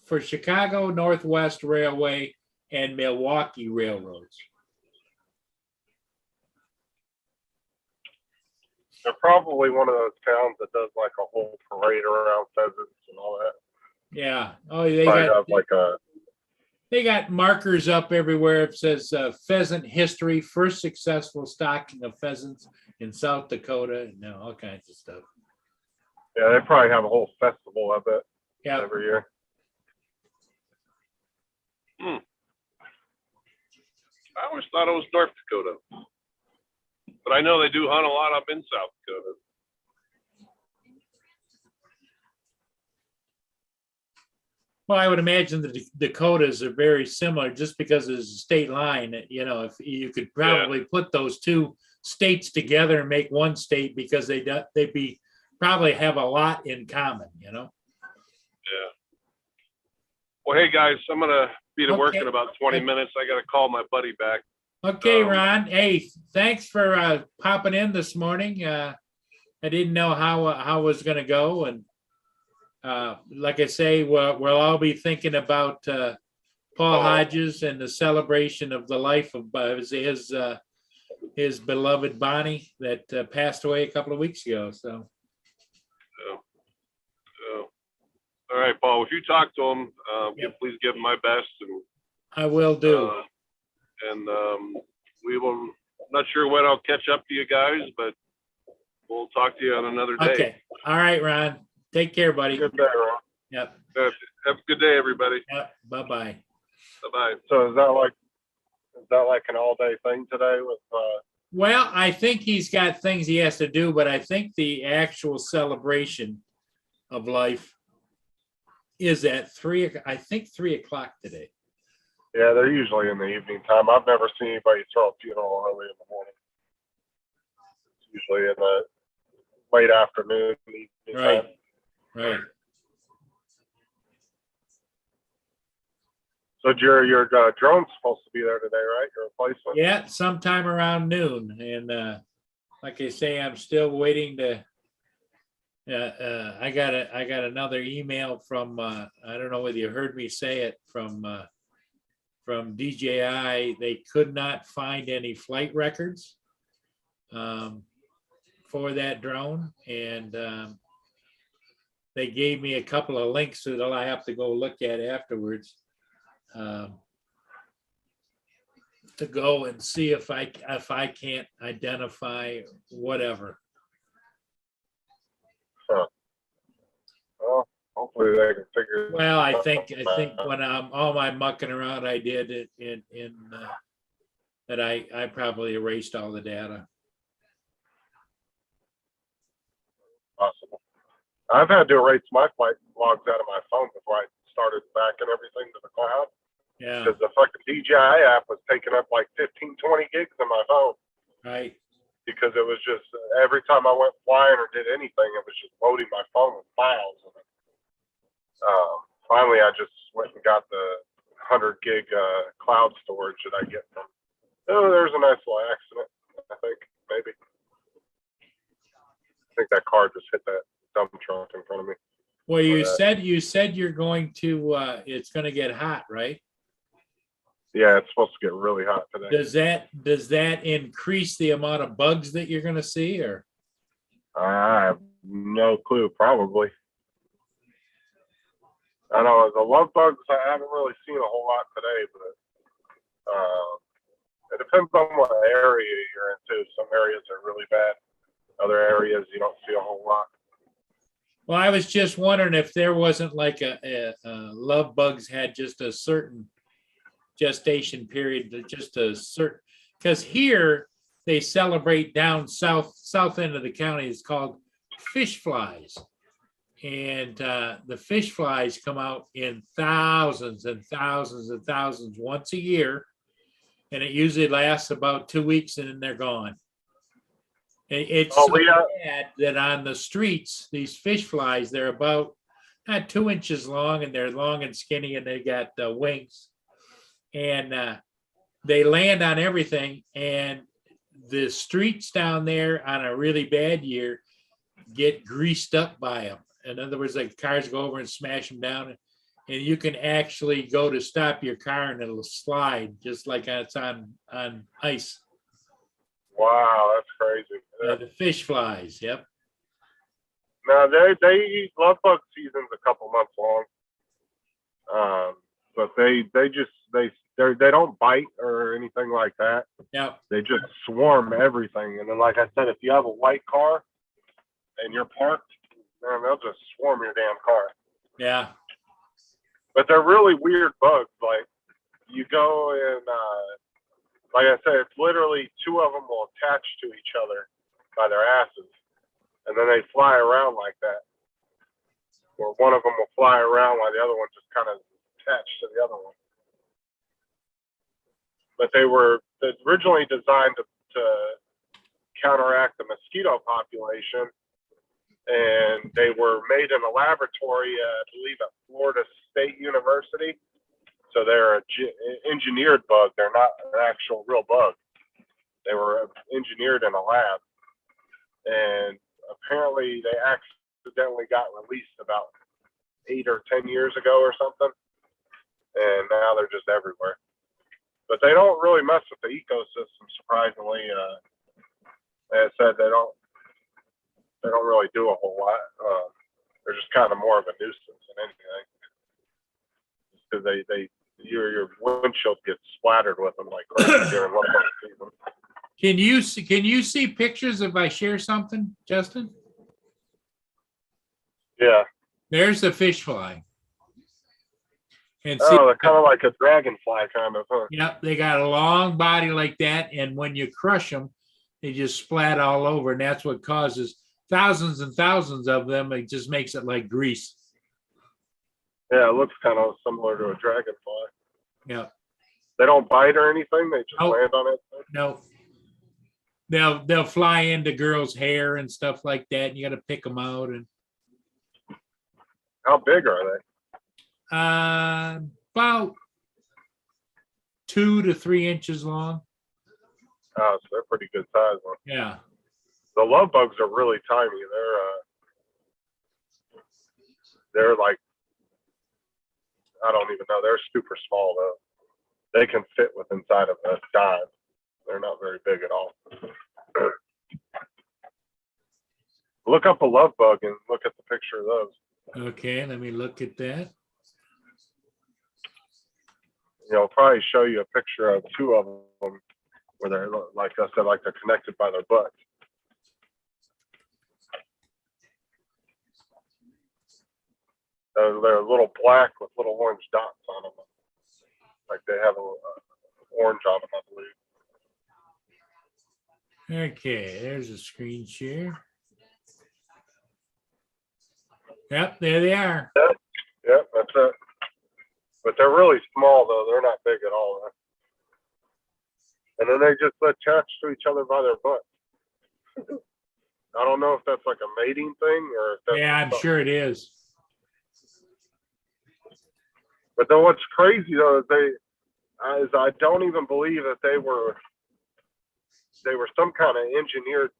for Chicago Northwest Railway and Milwaukee Railroads. They're probably one of those towns that does like a whole parade around pheasants and all that. Yeah. Oh, they Probably got have like a, they got markers up everywhere. It says pheasant history, first successful stocking of pheasants in South Dakota, and all kinds of stuff. yeah, they probably have a whole festival, I bet, Yeah. every year. I always thought it was North Dakota. But I know they do hunt a lot up in South Dakota. Well, I would imagine the Dakotas are very similar just because there's a state line. You know, if you could probably put those two states together and make one state because they'd probably have a lot in common, you know? Yeah. Well, hey guys, I'm gonna be to work Okay. in about 20 minutes. I gotta call my buddy back. Okay, Ron. Hey, thanks for popping in this morning. I didn't know how it was going to go, and like I say, we'll all be thinking about Paul Hodges and the celebration of the life of his beloved Bonnie that passed away a couple of weeks ago. So, All right, Paul, if you talk to him, Yep. please give him my best, and I will do. we will. I'm not sure when I'll catch up to you guys, but we'll talk to you on another day. Okay. All right, Ron. Take care, buddy. Good day, Ron. Yep. Have a good day, everybody. Yep. Bye-bye. Bye-bye. So is that like an all day thing today with, Well, I think he's got things he has to do, but I think the actual celebration of life is at 3:00 today. yeah, they're usually in the evening time. I've never seen anybody throw a funeral early in the morning. It's usually in the late afternoon. Evening Right. time. Right. So your drone's supposed to be there today, right? Your replacement? Yeah, sometime around noon. And like I say, I'm still waiting to. I got another email from I don't know whether you heard me say it from DJI. They could not find any flight records for that drone, and they gave me a couple of links that I have to go look at afterwards. To go and see if I can't identify whatever. Well, hopefully they can figure it Well, I think when all my mucking around I did it in that I probably erased all the data. possible. I've had to erase my flight logs out of my phone before I started backing everything to the cloud. Yeah, Because the fucking DJI app was taking up like 15, 20 gigs on my phone. right. Because it was just every time I went flying or did anything, it was just loading my phone with files. Finally, I just went and got the 100 gig cloud storage that I get from. Oh, there's a nice little accident. I think maybe. I think that car just hit that dump truck in front of me. Well, you said you're going to. It's going to get hot, right? Yeah, it's supposed to get really hot today. Does that increase the amount of bugs that you're going to see, or? I have no clue. Probably. I know the love bugs. I haven't really seen a whole lot today, but it depends on what area you're into. Some areas are really bad. Other areas you don't see a whole lot. Well, I was just wondering if there wasn't like a love bugs had just a certain gestation period, just a certain, because here they celebrate down south end of the county. It's called fish flies. And the fish flies come out in thousands and thousands and thousands once a year. And it usually lasts about 2 weeks and then they're gone. It's so bad that on the streets, these fish flies, they're about not 2 inches long, and they're long and skinny, and they got wings. And they land on everything, and the streets down there on a really bad year get greased up by them. In other words, like cars go over and smash them down, and you can actually go to stop your car and it'll slide just like it's on ice. Wow, that's crazy. Yeah. The fish flies. Yep. No, they love bug season's a couple months long. But they don't bite or anything like that. Yep. They just swarm everything. And then, like I said, if you have a white car and you're parked, man, they'll just swarm your damn car. Yeah. But they're really weird bugs. Like you go and, like I said, it's literally two of them will attach to each other by their asses, and then they fly around like that. Or one of them will fly around while the other one just kind of attached to the other one. But they were originally designed to counteract the mosquito population, and they were made in a laboratory, I believe, at Florida State University. So they're an engineered bug. They're not an actual real bug. They were engineered in a lab, and apparently they accidentally got released about 8 or 10 years ago or something, and now they're just everywhere. But they don't really mess with the ecosystem, surprisingly. As I said, they don't really do a whole lot. They're just kind of more of a nuisance than anything, because your windshield gets splattered with them like crazy during love bug season. Can you see pictures if I share something, Justin? Yeah. There's the fish fly. And see, Oh, they're kind of like a dragonfly, kind of, huh? yep, they got a long body like that, and when you crush them, they just splat all over, and that's what causes thousands and thousands of them. It just makes it like grease. Yeah, it looks kind of similar to a dragonfly. Yeah. They don't bite or anything. They just Nope. land on it. No. They'll fly into girls' hair and stuff like that, and you got to pick them out. And How big are they? about 2 to 3 inches long. Oh, so they're pretty good size ones. Yeah. The love bugs are really tiny. They're like, I don't even know. They're super small though. They can fit with inside of a dive. They're not very big at all. Look up a love bug and look at the picture of those. Okay, let me look at that. I'll probably show you a picture of two of them where they're, like I said, like they're connected by their butts. They're a little black with little orange dots on them. Like they have a orange on them, I believe. Okay, there's a screen share. Yep, there they are. Yep, that's it. But they're really small though. They're not big at all. And then they just attach to each other by their butts. I don't know if that's like a mating thing or if that's Yeah, I'm sure it is. But then what's crazy though is I don't even believe that they were some kind of engineered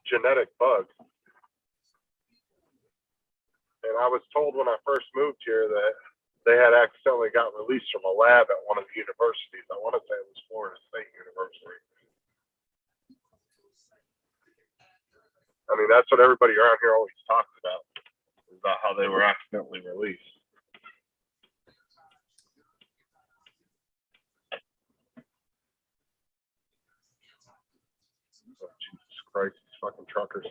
genetic bug. And I was told when I first moved here that they had accidentally got released from a lab at one of the universities. I want to say it was Florida State University. I mean, that's what everybody around here always talks about how they were accidentally released. Oh, Jesus Christ, these fucking truckers.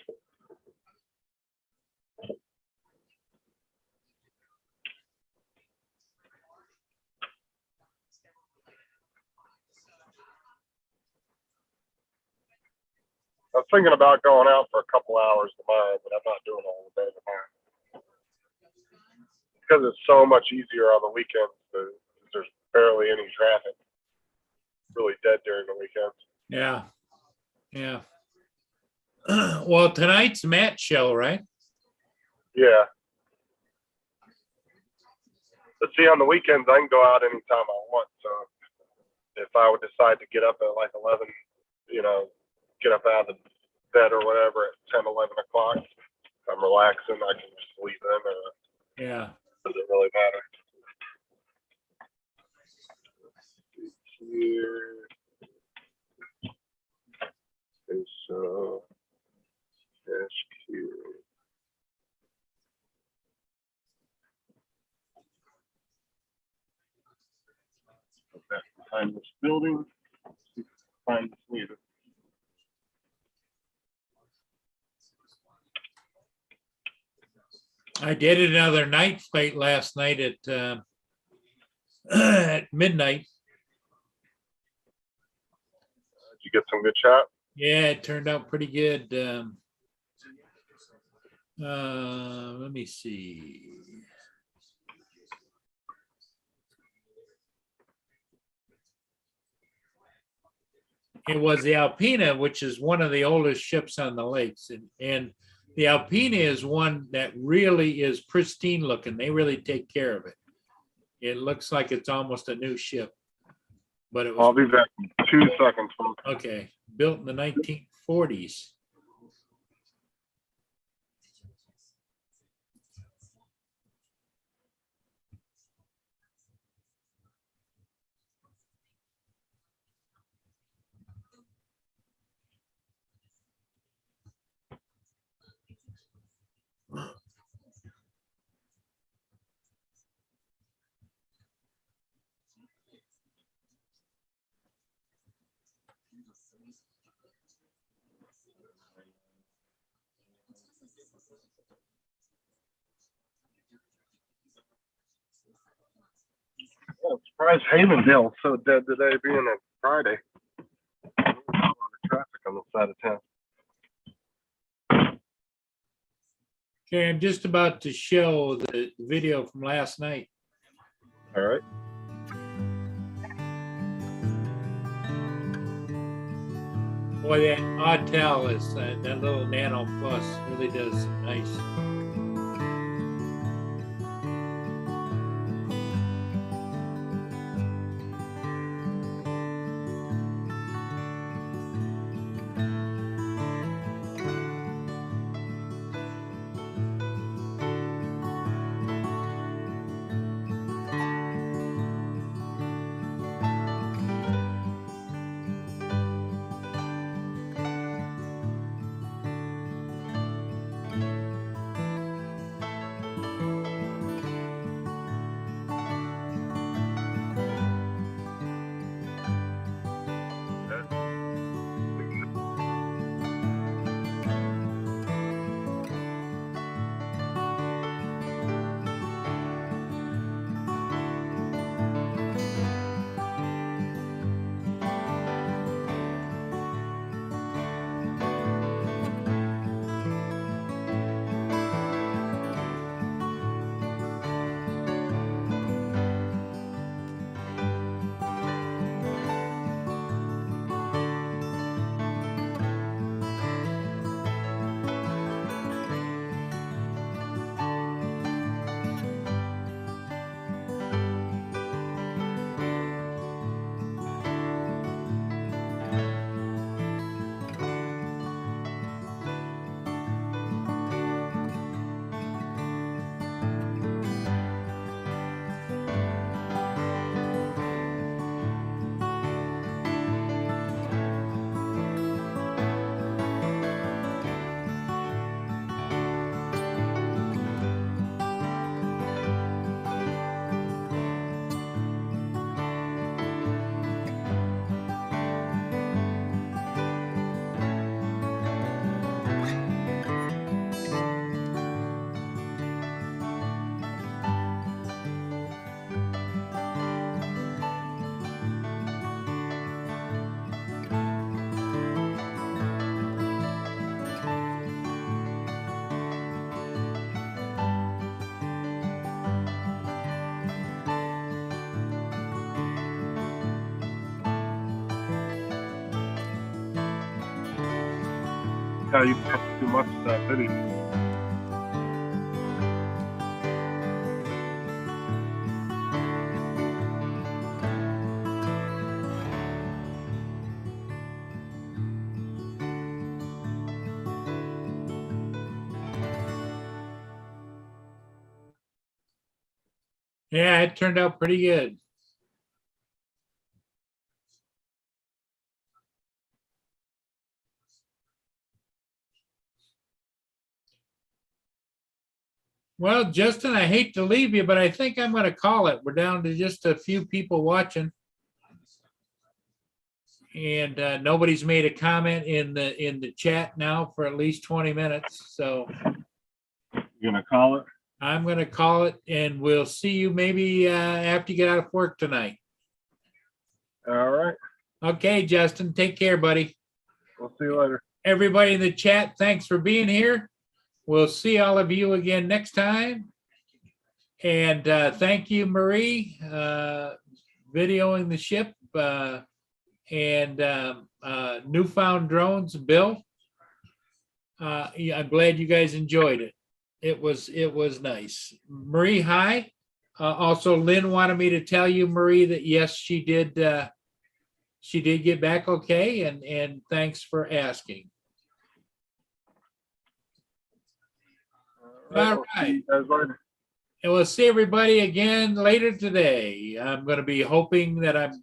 I was thinking about going out for a couple hours tomorrow, but I'm not doing a whole day tomorrow. Because it's so much easier on the weekends. There's barely any traffic. Really dead during the weekends. Yeah. Yeah. Well, tonight's Matt's show, right? Yeah. But see, on the weekends, I can go out anytime I want. So if I would decide to get up at like 11, get up out of the bed or whatever at 10, 11 o'clock, if I'm relaxing, I can just sleep in, or Yeah. does it really matter? Here. Okay, so SQ. Okay, find this building. See if I can find this meter. I did another night flight last night at at midnight. Did you get some good shot? Yeah, it turned out pretty good. Let me see. It was the Alpina, which is one of the oldest ships on the lakes. And the Alpina is one that really is pristine looking. They really take care of it. It looks like it's almost a new ship. But it I'll was, be back in 2 seconds, folks. okay, built in the 1940s. I'm surprised Havendale's so dead today, being a Friday. A lot of traffic on this side of town. Okay, I'm just about to show the video from last night. All right. Boy, that Autel is, that little Nano Plus really does nice. Yeah, you put too much of that video. Yeah, it turned out pretty good. Well, Justin, I hate to leave you, but I think I'm going to call it. We're down to just a few people watching. And nobody's made a comment in the chat now for at least 20 minutes. So You gonna call it? I'm going to call it, and we'll see you maybe after you get out of work tonight. All right. Okay, Justin, take care, buddy. We'll see you later. Everybody in the chat, thanks for being here. We'll see all of you again next time. And thank you, Marie, videoing the ship, and Newfound Drones, Bill. Yeah, I'm glad you guys enjoyed it. It was nice. Marie, hi. Also, Lynn wanted me to tell you, Marie, that yes, she did get back okay, and thanks for asking. All We'll see right. you guys later. And we'll see everybody again later today. I'm going to be hoping that I'm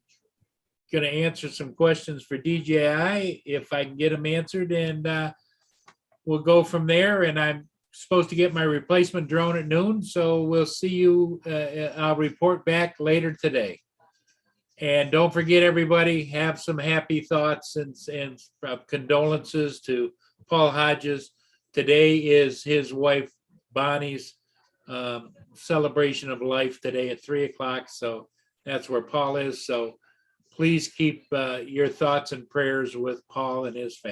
going to answer some questions for DJI if I can get them answered, and we'll go from there. And I'm supposed to get my replacement drone at noon, so we'll see you. I'll report back later today. And don't forget, everybody, have some happy thoughts and condolences to Paul Hodges. Today is his wife Bonnie's celebration of life today at 3:00. So that's where Paul is. So please keep your thoughts and prayers with Paul and his family.